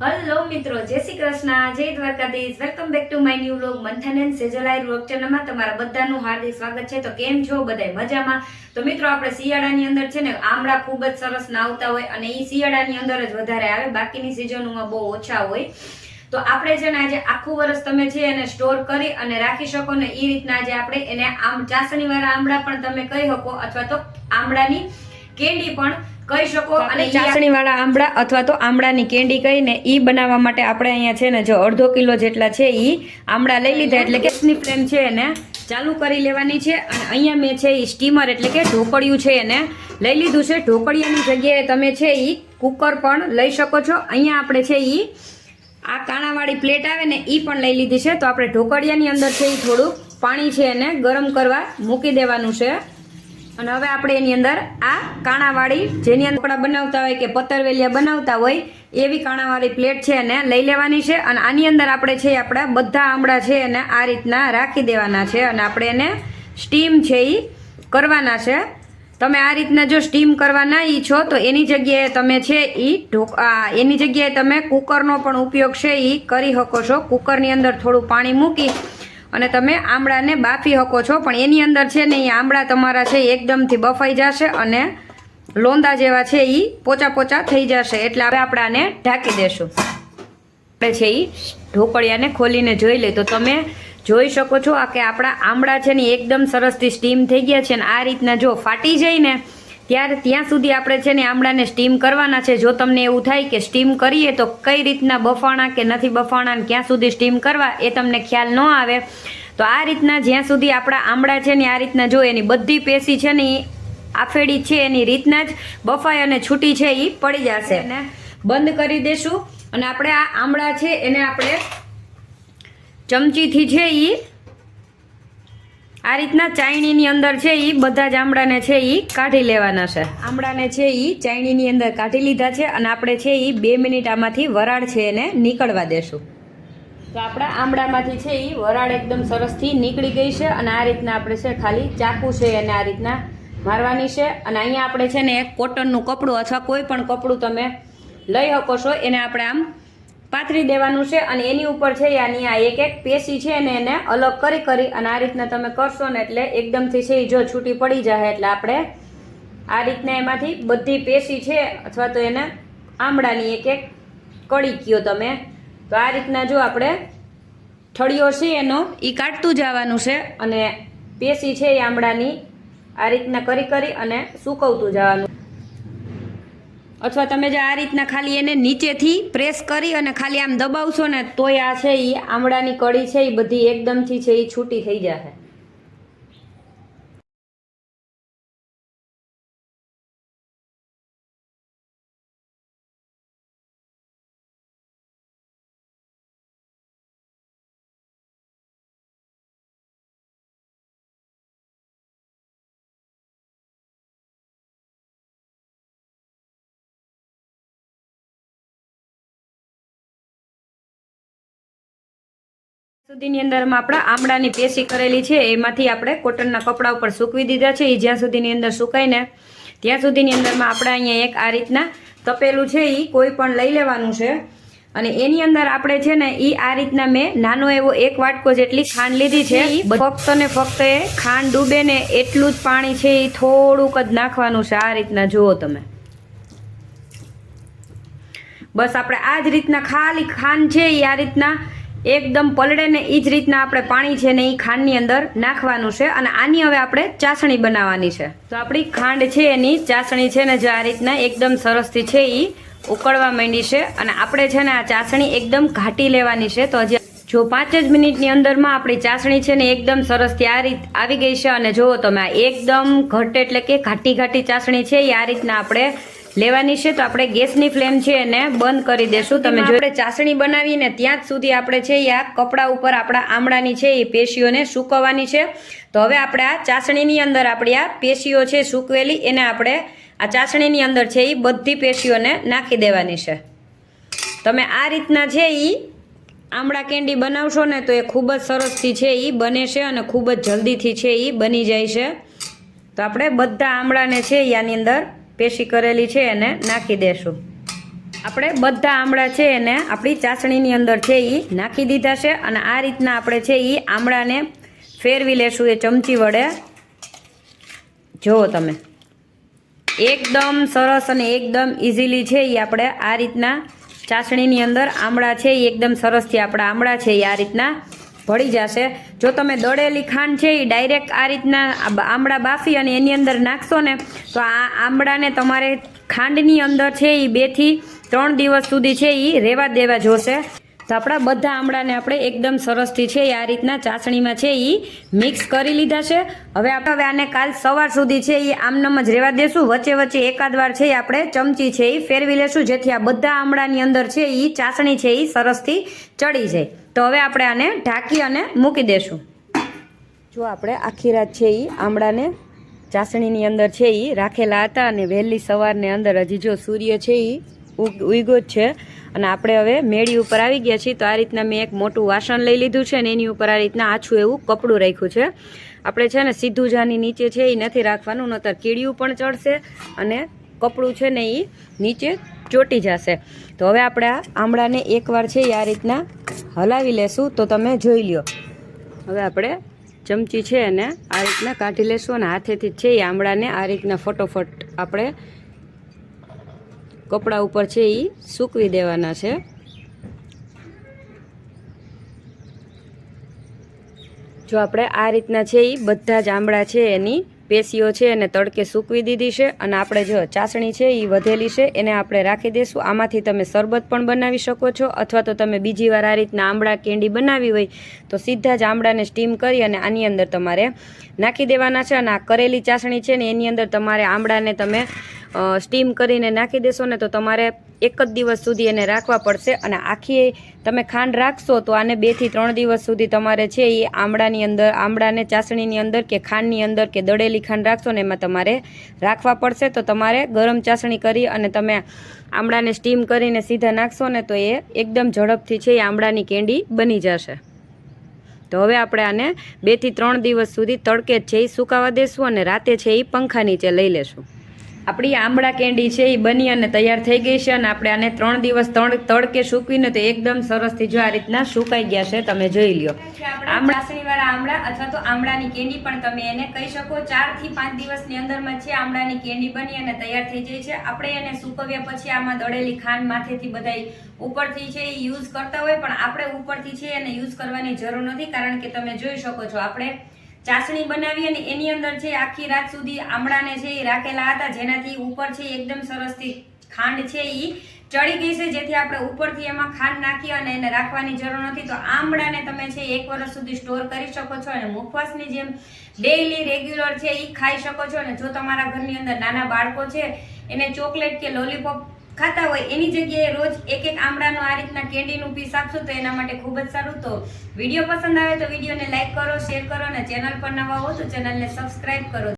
Hello મિત્રો, જય શ્રી કૃષ્ણ, જય Dwarkadhish. Welcome back to my new vlog. મંથન એન્ડ સેજલાઈ વ્લોગ ચેનલમાં તમારા બધાનું હાર્દિક સ્વાગત છે. તો કેમ છો બધાય? મજામાં? તો મિત્રો, આપણે શિયાળાની અંદર છે ને આમળા ખૂબ જ સરસ આવતા હોય અને એ શિયાળાની અંદર જ વધારે આવે, બાકીની સિઝનોમાં બહુ ઓછા હોય. તો આપણે છે ને આજે આખું વર્ષ તમે છે એને સ્ટોર કરી અને રાખી શકો ને એ રીતના આજે આપણે એને આમ ચાસણી વાળા આમળા પણ તમે કહી શકો, અથવા તો આમળાની કેન્ડી પણ કહી શકો. અને ચાસણી વાળા આમળા અથવા તો આમળાની કેન્ડી કહીને ઈ બનાવવા માટે આપણે અહીંયા છે ને જો 1/2 કિલો જેટલા છે ઈ આમળા લઈ લીધા. એટલે કે ગેસની ફ્લેમ છે એને ચાલુ કરી લેવાની છે. અને અહીંયા મેં છે ઈ સ્ટીમર એટલે કે ઢોકળિયું છે એને લઈ લીધું છે. ઢોકળિયાની જગ્યાએ તમે છે ઈ કુકર પણ લઈ શકો છો. અહીંયા આપણે છે ઈ આ કાણાવાળી પ્લેટ આવે ને ઈ પણ લઈ લીધી છે. તો આપણે ઢોકળિયાની અંદર છે ઈ થોડું પાણી છે એને ગરમ કરવા મૂકી દેવાનું છે. અને હવે આપણે એની અંદર આ કાણાવાળી જેની અંદર કપડા બનાવતા હોય કે પતરવેલિયા બનાવતા હોય એવી કાણાવાળી પ્લેટ છે એને લઈ લેવાની છે. અને આની અંદર આપણે છે આપણા બધા આમળા છે એને આ રીતના રાખી દેવાના છે. અને આપણે એને સ્ટીમ છે એ કરવાના છે. તમે આ રીતના જો સ્ટીમ કરવા ના ઈચ્છો તો એની જગ્યાએ તમે છે એની જગ્યાએ તમે કુકરનો પણ ઉપયોગ છે એ કરી શકો છો. કુકરની અંદર થોડું પાણી મૂકી અને તમે આમળાને બાફી શકો છો. પણ એની અંદર છે ને એ આમળા તમારા છે એકદમથી બફાઈ જશે અને લોંદા જેવા છે એ પોચા પોચા થઈ જશે. એટલે હવે આપણે આને ઢાંકી દેશું. આપણે છે એ ઢોકળિયાને ખોલીને જોઈ લે તો તમે જોઈ શકો છો કે આપણા આમળા છે ને એકદમ સરસથી સ્ટીમ થઈ ગયા છે. ને આ રીતના જો ફાટી જાય ને ત્યાં સુધી આપણે છે ને આમળાને સ્ટીમ કરવાના છે. જો તમને એવું થાય કે સ્ટીમ કરીએ તો કઈ રીતના બફાણા કે નથી બફાણા ને ક્યાં સુધી સ્ટીમ કરવા એ તમને ખ્યાલ ન આવે, તો આ રીતના જ્યાં સુધી આપણા આમળા છે ને આ રીતના જો એની બધી પેશી છે ને એ આફેડી છે એની રીતના જ બફાઈ અને છૂટી છે એ પડી જશે. અને બંધ કરી દેશું. અને આપણે આ આમળા છે એને આપણે ચમચીથી છે એ આ રીતના ચાયણીની અંદર છે એ બધા જ આમળાને છે એ કાઢી લેવાના છે. આમળાને છે એ ચાયણીની અંદર કાઢી લીધા છે. અને આપણે છે એ 2 મિનિટ આમાંથી વરાળ છે એને નીકળવા દેશું. તો આપણા આમળામાંથી છે એ વરાળ એકદમ સરસથી નીકળી ગઈ છે. અને આ રીતના આપણે છે ખાલી ચાકુ છે એને આ રીતના મારવાની છે. અને અહીંયા આપણે છે ને એક કોટનનું કપડું અથવા કોઈ પણ કપડું તમે લઈ શકો છો એને આપણે આમ પાથરી દેવાનું છે. અને એની ઉપર છે આની આ એક પેશી છે ને એને અલગ કરી અને આ રીતના તમે કરશો ને એટલે એકદમથી છે એ જો છૂટી પડી જાય. એટલે આપણે આ રીતના એમાંથી બધી પેશી છે અથવા તો એને આમળાની એક કળી કયો તમે, તો આ રીતના જો આપણે ઠળિયો છે એનો એ કાઢતું જવાનું છે. અને પેશી છે એ આમળાની આ રીતના કરી અને સૂકવતું જવાનું. અથવા તમે જે આ રીતના ખાલી એને નીચેથી પ્રેસ કરી અને ખાલી આમ દબાવશો ને તોય આ છે એ આમળાની કળી છે એ બધી એકદમથી છે એ છૂટી થઈ જશે. સુધીની અંદરમાં આપણા આમળાની પેશી કરેલી છે એમાંથી આપણે કોટનના કપડા ઉપર સૂકવી દીધા છે. એ જ્યાં સુધીની અંદર સુકાય ને ત્યાં સુધીની અંદરમાં આપણે અહીંયા એક આ રીતના તપેલું છે એ કોઈ પણ લઈ લેવાનું છે. અને એની અંદર આપણે છે ને એ આ રીતના મેં નાનો એવો 1 વાટકો જેટલી ખાંડ લીધી છે. ફક્ત ને ફક્ત એ ખાંડ ડૂબે ને એટલું જ પાણી છે એ થોડુંક જ નાખવાનું છે. આ રીતના જુઓ તમે, બસ આપણે આ જ રીતના ખાલી ખાંડ છે એ આ રીતના એકદમ પલળે ને એ જ રીતના આપણે પાણી છે ને એ ખાંડની અંદર નાખવાનું છે. અને આની હવે આપણે ચાસણી બનાવવાની છે. તો આપણી ખાંડ છે એની ચાસણી છે ને જે આ રીતના એકદમ સરસથી છે એ ઉકળવા માંડી છે. અને આપણે છે ને આ ચાસણી એકદમ ઘાટી લેવાની છે. તો હજી જો 5 જ મિનિટની અંદરમાં આપણી ચાસણી છે ને એકદમ સરસથી આ રીત આવી ગઈ છે. અને જુઓ તમે આ એકદમ ઘટ એટલે કે ઘાટી ચાસણી છે એ આ રીતના આપણે લેવાની છે. તો આપણે ગેસની ફ્લેમ છે એને બંધ કરી દેશું. તમે જો આપણે ચાસણી બનાવીને ત્યાં જ સુધી આપણે છે આ કપડા ઉપર આપણા આમળાની છે એ પેશીઓને સૂકવવાની છે. તો હવે આપણે આ ચાસણીની અંદર આપણી આ પેશીઓ છે સૂકવેલી એને આપણે આ ચાસણીની અંદર છે એ બધી પેશીઓને નાખી દેવાની છે. તમે આ રીતના છે એ આમળા કેન્ડી બનાવશો ને તો એ ખૂબ જ સરસથી છે એ બને છે અને ખૂબ જ જલ્દીથી છે એ બની જાય છે. તો આપણે બધા આમળાને છે આની અંદર પેશી કરેલી છે એને નાખી દેશું. આપણે બધા આમળા છે એને આપણી ચાસણીની અંદર છે એ નાખી દીધા છે અને આ રીતના આપણે છે એ આમળાને ફેરવી લેશું એ ચમચી વડે. જુઓ તમે, એકદમ સરસ અને એકદમ ઇઝીલી છે એ આપણે આ રીતના ચાસણીની અંદર આમળા છે એ એકદમ સરસથી આપણા આમળા છે એ આ રીતના ભળી જશે. જો તમે દળેલી ખાંડ છે એ ડાયરેક્ટ આ રીતના આમળા બાફી અને એની અંદર નાખશો ને તો આ આમળાને તમારે ખાંડની અંદર છે એ 2 થી 3 દિવસ સુધી છે એ રહેવા દેવા જોશે. તો આપણા બધા આમળાને આપણે એકદમ સરસથી છે એ આ રીતના ચાસણીમાં છે એ મિક્સ કરી લીધા છે. હવે આપણે આને કાલ સવાર સુધી છે એ આમનમ જ રહેવા દેશું. વચ્ચે વચ્ચે એકાદ વાર છે એ આપણે ચમચી છે એ ફેરવી લેશું, જેથી આ બધા આમળાની અંદર છે એ ચાસણી છે એ સરસથી ચડી જાય. તો હવે આપણે આને ઢાંકી અને મૂકી દેશું. જો આપણે આખી રાત છે એ આમળાને ચાસણીની અંદર છે એ રાખેલા હતા અને વહેલી સવારની અંદર હજી જો સૂર્ય છે એ ઉગ્યો જ છે અને આપણે હવે મેળી ઉપર આવી ગયા છીએ. તો આ રીતના મેં એક મોટું વાસણ લઈ લીધું છે અને એની ઉપર આ રીતના આછું એવું કપડું રાખ્યું છે. આપણે છે ને સીધું જાની નીચે છે એ નથી રાખવાનું, નતર કીડિયું પણ ચડશે અને કપડું છે ને એ નીચે ચોટી જશે. તો હવે આપણે આ આમળાને એકવાર છે એ આ રીતના હલાવી લેશું. તો તમે જોઈ લ્યો, હવે આપણે ચમચી છે એને આ રીતના કાઢી લેશું અને હાથેથી છે એ આમળાને આ રીતના ફટોફટ આપણે કપડા ઉપર છે એ સૂકવી દેવાના છે. જો આપણે આ રીતના છે એ બધા જ આમળા છે એની પેશીઓ છે એને તડકે સૂકવી દીધી છે અને આપણે જો ચાસણી છે એ વધેલી છે એને આપણે રાખી દઈશું. આમાંથી તમે શરબત પણ બનાવી શકો છો અથવા તો તમે બીજી વાર આ રીતના આમળા કેન્ડી બનાવી હોય તો સીધા જ આમળાને સ્ટીમ કરી અને આની અંદર તમારે નાખી દેવાના છે. અને આ કરેલી ચાસણી છે ને એની અંદર તમારે આમળાને તમે સ્ટીમ કરીને નાખી દેશો ને તો તમારે 1 જ દિવસ સુધી એને રાખવા પડશે. અને આખી તમે ખાંડ રાખશો તો આને 2 થી 3 દિવસ સુધી તમારે છે એ આમળાની અંદર આમળાને ચાસણીની અંદર કે ખાંડની અંદર કે દળેલી ખાંડ રાખશો ને એમાં તમારે રાખવા પડશે. તો તમારે ગરમ ચાસણી કરી અને તમે આમળાને સ્ટીમ કરીને સીધા નાખશો ને તો એ એકદમ ઝડપથી છે એ આમળાની કેન્ડી બની જશે. તો હવે આપણે આને 2 થી 3 દિવસ સુધી તડકે જ છે એ સુકાવા દેશું અને રાતે છે એ પંખા નીચે લઈ લેશું. આપણી આમળા કેન્ડી છે એ બની અને તૈયાર થઈ ગઈ છે અને આપણે આને 3 દિવસ તડકે સૂકવીને તો એકદમ સરસથી જો આ રીતના સુકાઈ ગયા છે. તમે જોઈ લ્યો, ચાસણીવાળા આમળા અથવા તો આમળાની કેન્ડી પણ તમે એને કહી શકો. 4 થી 5 દિવસની અંદરમાં છે આમળાની કેન્ડી બની અને તૈયાર થઈ જાય છે. આપણે એને સૂકવ્યા પછી આમાં દળેલી ખાંડ માથેથી બધાય ઉપરથી છે એ યુઝ કરતા હોય, પણ આપણે ઉપરથી છે એને યુઝ કરવાની જરૂર નથી, કારણ કે તમે જોઈ શકો છો આપણે ચાસણી બનાવી અને એની અંદર છે આખી રાત સુધી આમળાને છે એ રાખેલા હતા, જેનાથી ઉપર છે એકદમ સરસથી ખાંડ છે એ ચડી ગઈ છે, જેથી આપણે ઉપરથી એમાં ખાંડ નાખી અને એને રાખવાની જરૂર નથી. તો આમળાને તમે છે 1 વર્ષ સુધી સ્ટોર કરી શકો છો અને મુખવાસની જેમ ડેઈલી રેગ્યુલર છે એ ખાઈ શકો છો. અને જો તમારા ઘરની અંદર નાના બાળકો છે એને ચોકલેટ કે લોલીપોપ ખાતા હોય એની જગ્યાએ રોજ 1 આમળાનો આ રીતના કેન્ડીનું પીસ આપશો તો એના માટે ખૂબ જ સારું. તો વિડીયો પસંદ આવે તો વિડીયોને લાઈક કરો, શેર કરો અને ચેનલ પર નવા હો તો ચેનલને સબસ્ક્રાઈબ કરો.